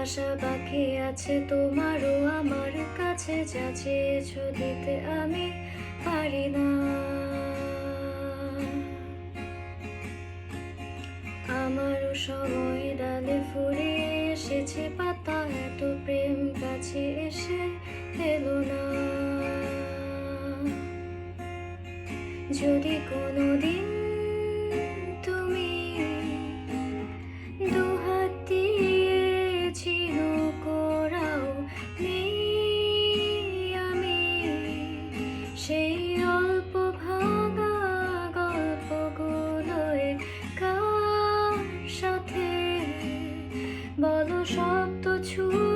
ভালোবাসা বাকি আছে তোমারও আমার কাছে, যা চেয়েছো দিতে আমি পারি না। আমারও সময় ডালে ফুরিয়ে এসেছে পাতা, এত প্রেম কাছে এসে এলো না। যদি কোনোদিন তুমি দুহাত দিয়ে ঝিনুক ওড়াও, নেই আমি সেই অল্প ভাঙা গল্পগুলোয় কার সাথে বলো শব্দ ছুঁয়ে